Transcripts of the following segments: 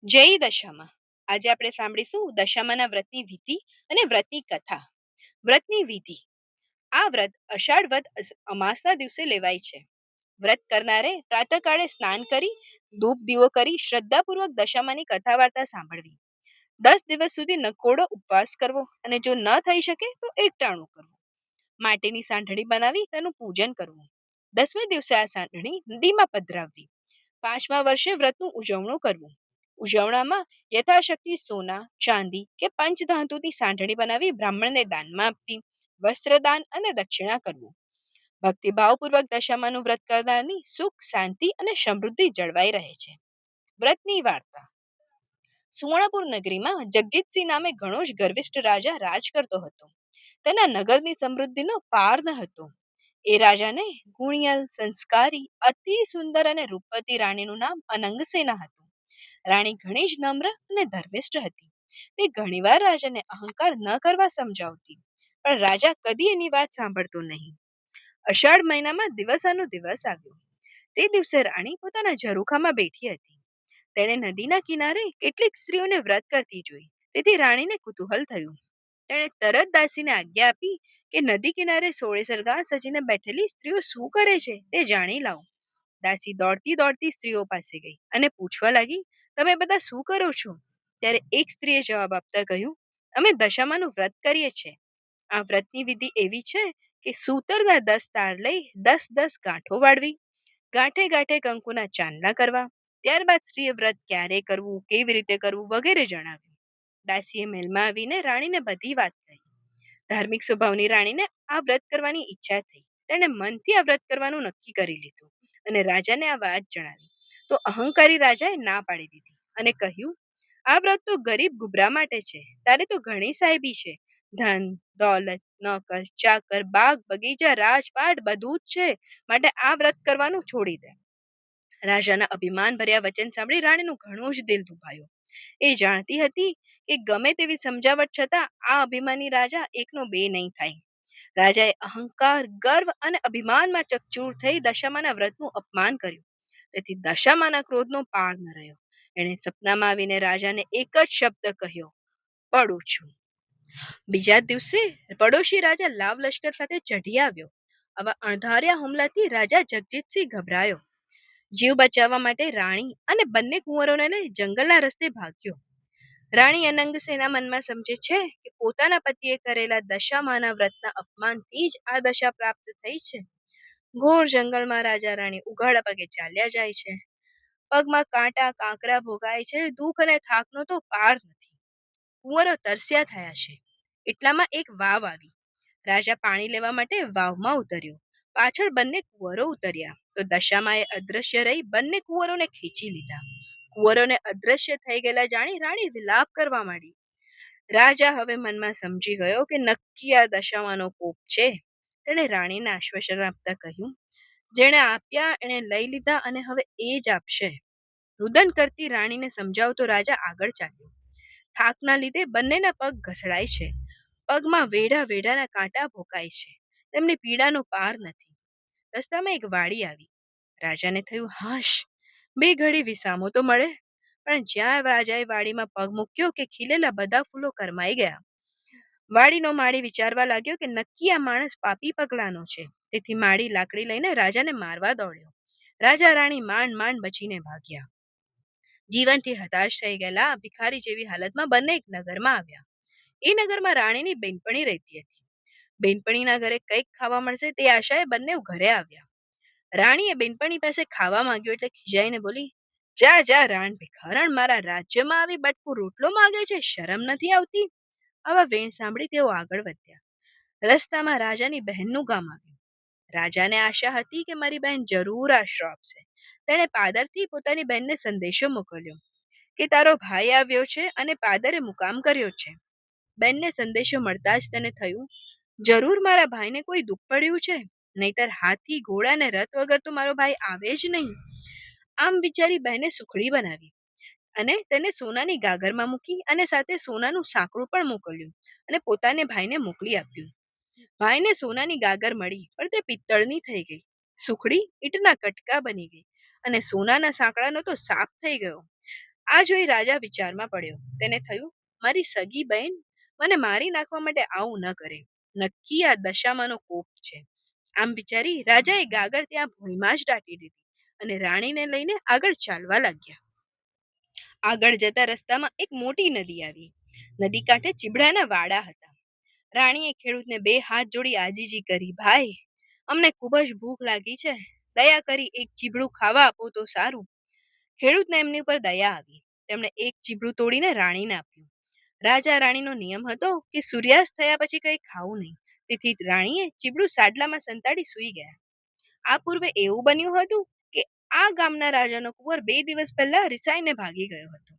જય દશામાં. આજે આપણે સાંભળીશું દશામાના વ્રતની વિધિ અને વ્રતની કથા. વ્રતની વિધિ. આ વ્રત અષાઢ વદ અમાસના દિવસે લેવાય છે. વ્રત કરનારે પ્રાતઃકાળે સ્નાન કરી ધૂપ દીવો કરી શ્રદ્ધાપૂર્વક દશામાની કથા વાર્તા સાંભળવી. 10 દિવસ સુધી નકોડો ઉપવાસ કરવો અને જો ન થઈ શકે તો એકટાણું કરવું. માટીની સાંઢળી બનાવી તેનું પૂજન કરવું. 10મે દિવસે આ સાંઢળી નદીમાં પધરાવવી. 5મા વર્ષે વ્રતનું ઉજવણું કરવું. ઉજવણામાં યથાશક્તિ સોના ચાંદી કે પંચધાતુની સાંઢળી બનાવી બ્રાહ્મણને દાનમાં આપવી. વસ્ત્રદાન અને દક્ષિણા કરવું. ભક્તિભાવપૂર્વક દશામાનું વ્રત કરનારની સુખ શાંતિ અને સમૃદ્ધિ જળવાઈ રહે છે. વ્રતની વાર્તા. સુવર્ણપુર નગરીમાં જગજીતસિંહ નામે ઘણો જ ગર્વિષ્ઠ રાજા રાજ કરતો હતો. તેના નગરની સમૃદ્ધિનો પાર ન હતો. એ રાજાને ગુણિયલ સંસ્કારી અતિ સુંદર અને રૂપવતી રાણીનું નામ અનંગસેના હતું. રાણી ઘણી જ નમ્ર અને ધર્મિષ્ઠ હતી. તે ઘણીવાર રાજાને અહંકાર ન કરવા સમજાવતી, પણ રાજા કદી એની વાત સાંભળતો નહીં. અષાઢ મહિનામાં દિવસાનો દિવસ આવ્યો. તે દિવસે રાણી પોતાના ઝરૂખામાં બેઠી હતી. તેણે નદીના કિનારે કેટલીક સ્ત્રીઓને વ્રત કરતી જોઈ. તેથી રાણીને કુતૂહલ થયું. તેણે તરત દાસીને આજ્ઞા આપી કે નદી કિનારે સોળે સરગાણ સજીને બેઠેલી સ્ત્રીઓ શું કરે છે તે જાણી લાવો. દાસી દોડતી દોડતી સ્ત્રીઓ પાસે ગઈ અને પૂછવા લાગી, તમે બધા શું કરો છો? ત્યારે એક સ્ત્રીએ જવાબ આપતા કહ્યું, અમે દશામાનું વ્રત કરીએ છીએ. આ વ્રતની વિધિ એવી છે કે સૂતરના 10 તાર લઈ 10 ગાંઠો વાળવી. ગાંઠે ગાંઠે કંકુના ચાંદલા કરવા. ત્યારબાદ સ્ત્રીએ વ્રત ક્યારે કરવું, કેવી રીતે કરવું વગેરે જણાવ્યું. દાસીએ મહેલમાં આવીને રાણીને બધી વાત કહી. ધાર્મિક સ્વભાવની રાણીને આ વ્રત કરવાની ઈચ્છા થઈ. તેણે મનથી આ વ્રત કરવાનું નક્કી કરી લીધું અને રાજાને આ વાત જણાવી. તો અહંકારી રાજાએ ના પાડી દીધી અને કહ્યું, આ વ્રત તો ગરીબ ગુબરા માટે છે. તારે તો ઘણી સાહેબી છે. ધન દોલત નોકર ચાકર બાગ બગીચા રાજપાટ બધું જ છે. માટે આ વ્રત કરવાનું છોડી દે. રાજાના અભિમાન ભર્યા વચન સાંભળી રાણીનું ઘણું જ દિલ દુભાયું. એ જાણતી હતી કે ગમે તેવી સમજાવટ છતાં આ અભિમાની રાજા એકનો બે નહીં થાય. રાજાએ અહંકાર ગર્વ અને અભિમાનમાં ચકચૂર થઈ દશામાના વ્રતનું અપમાન કર્યું. તેથી દશામાના ક્રોધનો પાર ન રહ્યો. એણે સપનામાં આવીને રાજાને એક જ શબ્દ કહ્યો, પડું છું. બીજા દિવસે પડોશી રાજા લાવ લશ્કર સાથે ચઢી આવ્યો. આવા અણધાર્યા હુમલાથી રાજા જગજીતસિંહ ગભરાયો. જીવ બચાવવા માટે રાણી અને બંને કુંવરોને લઈ જંગલના રસ્તે ભાગ્યો. રાણી અનંગસેના મનમાં સમજે છે કે પોતાના પતિએ કરેલા દશામાના વ્રતના અપમાનથી જ આ દશા પ્રાપ્ત થઈ છે. ઘોર જંગલમાં રાજા રાણી ઉઘાડા પગે ચાલ્યા જાય છે. પગમાં કાંટા કાંકરા ભોગાય છે. દુઃખ અને થાકનો તો પાર નથી. કુંવરો તરસ્યા થયા છે. એટલામાં એક વાવ આવી. રાજા પાણી લેવા માટે વાવમાં ઉતર્યો. પાછળ બંને કુંવરો ઉતર્યા તો દશામાએ અદ્રશ્ય રહી બંને કુંવરોને ખેંચી લીધા. કુંવરોને અદ્રશ્ય થઈ ગયેલા જાણી રાણી વિલાપ કરવા માંડી. રાજા હવે મનમાં સમજી ગયો કે નક્કી આ દશામાનો કોપ છે. તેણે રાણીને આશ્વાસન આપતા કહ્યું, જેણે આપ્યા એણે લઈ લીધા અને હવે એ જ આપશે. રુદન કરતી રાણીને સમજાવતો રાજા આગળ ચાલ્યો. થાકના લીધે બંનેના પગ ઘસડાય છે. પગમાં વેઢા વેઢાના કાંટા ભોકાય છે. તેમની પીડાનો પાર નથી. રસ્તામાં એક વાડી આવી. રાજાને થયું, હાશ, બે ઘડી વિસામો તો મળે. પણ જ્યાં રાજાએ વાડીમાં પગ મૂક્યો કે ખીલેલા બધા ફૂલો કરમાઈ ગયા. વાડીનો માળી વિચારવા લાગ્યો કે નક્કી આ માણસ પાપી પગલાનો છે. તેથી માળી લાકડી લઈને રાજાને મારવા દોડ્યો. રાજા રાણી માંડ માંડ બચીને ભાગ્યા. જીવનથી હતાશ થઈ ગયેલા ભિખારી જેવી હાલતમાં બંને એક નગરમાં આવ્યા. એ નગરમાં રાણીની બેનપણી રહેતી હતી. બેનપણીના ઘરે કંઈક ખાવા મળશે તે આશાએ બંને ઘરે આવ્યા. રાણીએ બેનપણી પાસે ખાવા માંગ્યો એટલે ખીજાઈને બોલી, જા જા રાણ ભિખારણ, મારા રાજ્યમાં આવી બટકું રોટલો માંગે છે, શરમ નથી આવતી? આવા વેણ સાંભળી તેઓ આગળ વધ્યા. રસ્તામાં રાજાની બહેનનું ગામ આવ્યું. રાજાને આશા હતી કે મારી બહેન જરૂર આશરો આપશે. તેણે પાદરથી પોતાની બહેનને સંદેશો મોકલ્યો કે તારો ભાઈ આવ્યો છે અને પાદરે મુકામ કર્યો છે. બેનને સંદેશો મળતા જ તેને થયું, જરૂર મારા ભાઈને કોઈ દુઃખ પડ્યું છે, નહીતર હાથી ઘોડા અને રથ વગર તો મારો ભાઈ આવે જ નહીં. આમ વિચારી બહેને સુખડી બનાવી અને તેને સોનાની ગાગરમાં મૂકી અને સાથે સોનાનું સાંકડું પણ મોકલ્યું અને પોતાને ભાઈને મોકલી આપ્યું. ભાઈને સોનાની ગાગર મળી પણ તે પિત્તળની થઈ ગઈ. સુખડી ઈંટના કટકા બની ગઈ અને સોનાના સાંકડાનો તો સાપ થઈ ગયો. આ જોઈ રાજા વિચારમાં પડ્યો. તેને થયું, મારી સગી બહેન મને મારી નાખવા માટે આવું ન કરે. નક્કી આ દશામાંનો કોપ છે. આમ વિચારી રાજાએ ગાગર ત્યાં ભૂમિમાં જ દાટી દીધી અને રાણીને લઈને આગળ ચાલવા લાગ્યા. આગળ જતા રસ્તામાં એક મોટી નદી આવી. નદી કાંઠે ચીબડાના વાડા હતા. રાણીએ ખેડૂતને બે હાથ જોડી આજીજી કરી, ભાઈ, અમને ખૂબ જ ભૂખ લાગી છે. દયા કરી એક ચીબડું ખાવા આપો તો સારું. ખેડૂતને એમની ઉપર દયા આવી. તેમણે એક ચીબડું તોડીને રાણીને આપ્યું. રાજા રાણીનો નિયમ હતો કે સૂર્યાસ્ત થયા પછી કંઈ ખાવું નહીં. તેથી રાણીએ ચીબડું સાડલામાં સંતાડી સૂઈ ગયા. આ પૂર્વે એવું બન્યું હતું કે આ ગામના રાજાનો કુંવર 2 દિવસ પહેલા રિસાઈને ભાગી ગયો હતો.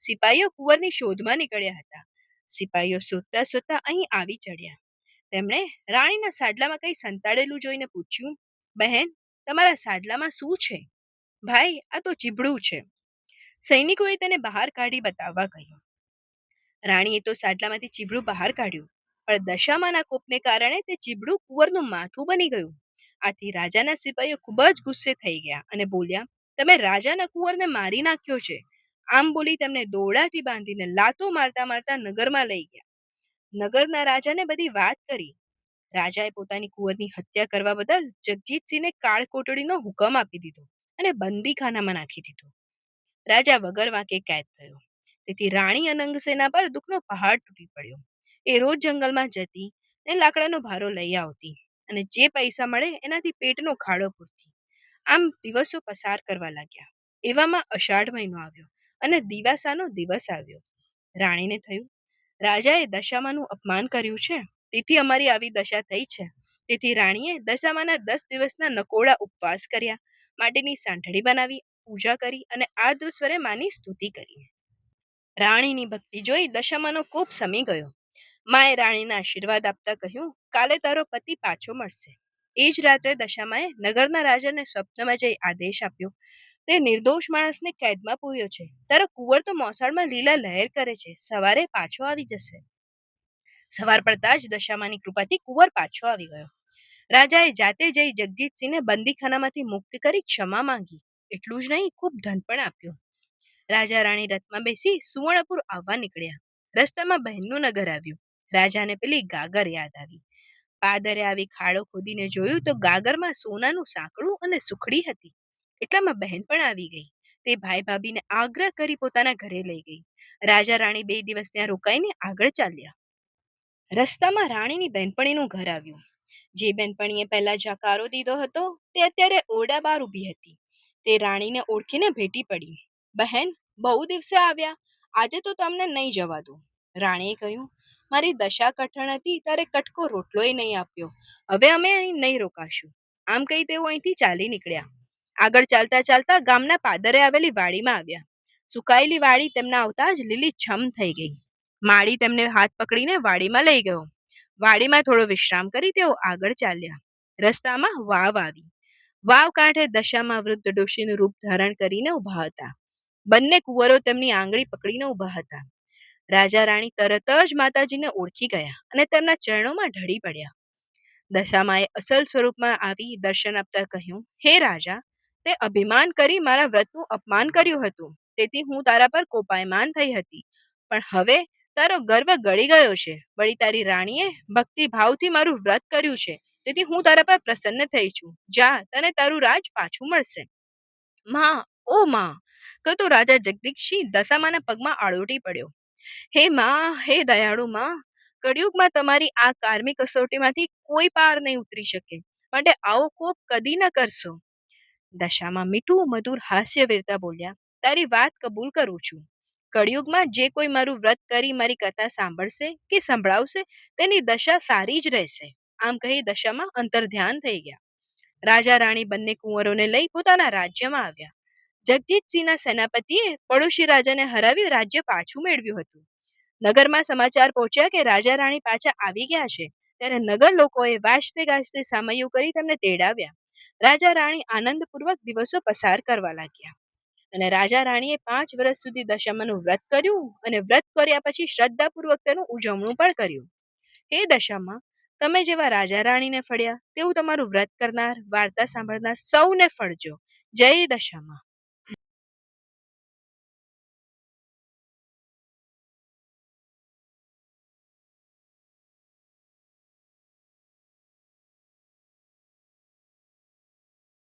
સિપાહીઓ કુંવરની શોધમાં નીકળ્યા હતા. સિપાહીઓ શોધતા શોધતા અહીં આવી ચડ્યા. તેમણે રાણીના સાડલામાં કંઈ સંતાડેલું જોઈને પૂછ્યું, બહેન, તમારા સાડલામાં શું છે? ભાઈ, આ તો ચીબડું છે. સૈનિકોએ તેને બહાર કાઢી બતાવવા કહ્યું. રાણીએ તો સાડલામાંથી ચીબડું બહાર કાઢ્યું, પણ દશામાના કોપને કારણે તે ચીબડું કુંવરનું માથું બની ગયું. આથી રાજાના સિપાહીઓ ખૂબ જ ગુસ્સે થઈ ગયા અને બોલ્યા, તમે રાજાના કુંવરને મારી નાખ્યો છે. આમ બોલી તેમને દોરડાથી બાંધીને લાતો મારતા મારતા નગરમાં લઈ ગયા. નગરના રાજાને બધી વાત કરી. રાજાએ પોતાની કુંવરની હત્યા કરવા બદલ જગજીતસિંહને કાળ કોટડીનો હુકમ આપી દીધો અને બંદીખાનામાં નાખી દીધો. રાજા વગર વાંકે કેદ થયો. તેથી રાણી અનંગસેના પર દુઃખનો પહાડ તૂટી પડ્યો. એ રોજ જંગલમાં જતી ને લાકડાનો ભારો લઈ આવતી અને જે પૈસા મળે એનાથી પેટનો ખાડો પૂરતી. આમ દિવસો પસાર કરવા લાગ્યા. એવામાં અષાઢ મહિનો આવ્યો અને દિવાસાનો દિવસ આવ્યો. રાણીને થયું, રાજાએ દશામાનું અપમાન કર્યું છે, તેથી અમારી આવી દશા થઈ છે. તેથી રાણીએ દશામાના 10 દિવસના નકોડા ઉપવાસ કર્યા, માટીની સાંઠળી બનાવી, પૂજા કરી અને આદ્યસ્વરે માની સ્તુતિ કરી. રાણીની ભક્તિ જોઈ દશામાનો કોપ સમી ગયો. માએ રાણીના આશીર્વાદ આપતા કહ્યું, કાલે તારો પતિ પાછો મળશે. એ જ રાત્રે દશામાએ નગરના રાજાને સ્વપ્નમાં જઈ આદેશ આપ્યો, તે નિર્દોષ માણસને કેદમાં પૂર્યો છે. તારો કુંવર તો મોસાળમાં લીલા લહેર કરે છે. સવારે પાછો આવી જશે. સવાર પડતા જ દશામાની કૃપાથી કુંવર પાછો આવી ગયો. રાજાએ જાતે જઈ જગજીતસિંહને બંદીખાનામાંથી મુક્ત કરી ક્ષમા માંગી. એટલું જ નહીં, ખૂબ ધન પણ આપ્યું. રાજા રાણી રથમાં બેસી સુવર્ણપુર આવવા નીકળ્યા. રસ્તામાં બહેનનું નગર આવ્યું. રાજાને પેલી ગાગર યાદ આવી. પાદરે આવી ખાડો ખોદીને જોયું તો ગાગરમાં સોનાનું સાંકડું અને સુખડી હતી. એટલામાં બહેન પણ આવી ગઈ. તે ભાઈ ભાભીને આગ્રહ કરી પોતાના ઘરે લઈ ગઈ. રાજા રાણી 2 દિવસ ત્યાં રોકાઈને આગળ ચાલ્યા. રસ્તામાં રાણીની બહેનપણીનું ઘર આવ્યું. જે બહેનપણીએ પહેલા જકારો દીધો હતો તે અત્યારે ઓરડા બહાર ઊભી હતી. તે રાણીને ઓળખીને ભેટી પડી. બહેન, બહુ દિવસે આવ્યા. આજે તો તમને નહીં જવા દઉં. રાણીએ કહ્યું, મારી દશા કઠણ હતી ત્યારે કટકો રોટલોય નહીં આપ્યો. હવે અમે અહીં નહીં રોકાશું. આમ કહી તેઓ અહીંથી ચાલી નીકળ્યા. આગળ ચાલતા ચાલતા ગામના પાદરે આવેલી વાડીમાં આવ્યા. સુકાયેલી વાડી તેમના આવતા જ લીલી છમ થઈ ગઈ. માળી તેમને હાથ પકડીને વાડીમાં લઈ ગયો. વાડીમાં થોડો વિશ્રામ કરી તેઓ આગળ ચાલ્યા. રસ્તામાં વાવ આવી. વાવ કાંઠે દશામાં વૃદ્ધ ડોશીનું રૂપ ધારણ કરીને ઊભા હતા. બંને કુંવરો તેમની આંગળી પકડીને ઊભા હતા. રાજા રાણી તરત જ માતાજીને ઓળખી ગયા અને તેમના ચરણોમાં ઢળી પડ્યા. દશામાએ અસલ સ્વરૂપમાં આવી દર્શન આપતા કહ્યું, હે રાજા, તે અભિમાન કરી મારા વ્રતનું અપમાન કર્યું હતું. તેથી હું તારા પર કોપાયમાન થઈ હતી. પણ હવે તારો ગર્વ ગળી ગયો છે. વળી તારી રાણીએ ભક્તિ ભાવથી મારું વ્રત કર્યું છે. તેથી હું તારા પર પ્રસન્ન થઈ છું. જા, તને તારું રાજ પાછું મળશે. માં, ઓ માં, કહેતો રાજા જગદીશસિંહ દશામાના પગમાં આળોટી પડ્યો. હે માં, હે દયાળુ માં, કળિયુગમાં તમારી આ કારમી કસોટીમાંથી કોઈ પાર નહીં ઉતરી શકે. માટે આવો કોપ કદી ન કરશો. દશામાં મીઠું મધુર હાસ્ય વેરતા બોલ્યા, તારી વાત કબૂલ કરું છું. કળિયુગમાં જે કોઈ મારું વ્રત કરી મારી કથા સાંભળશે કે સંભળાવશે તેની દશા સારી જ રહેશે. આમ કહી દશામાં અંતર્ધ્યાન થઈ ગયા. રાજા રાણી બંને કુંવરોને લઈ પોતાના રાજ્યમાં આવ્યા. જગજીતસિંહના સેનાપતિએ પડોશી રાજાને હરાવી રાજ્ય પાછું મેળવ્યું હતું. નગરમાં સમાચાર પહોંચ્યા કે રાજા રાણી પાછા આવી ગયા છે. ત્યારે નગર લોકોએ વાજતે ગાજતે સામૈયું કરી તેમને તેડાવ્યા. રાજા રાણી આનંદપૂર્વક દિવસો પસાર કરવા લાગ્યા. અને રાજા રાણીએ 5 વર્ષ સુધી દશામાનું વ્રત કર્યું અને વ્રત કર્યા પછી શ્રદ્ધાપૂર્વક તેનું ઉજવણું પણ કર્યું. હે દશામાં, તમે જેવા રાજા રાણીને ફળ્યા તેવું તમારું વ્રત કરનાર, વાર્તા સાંભળનાર સૌને ફળજો. જય દશામાં.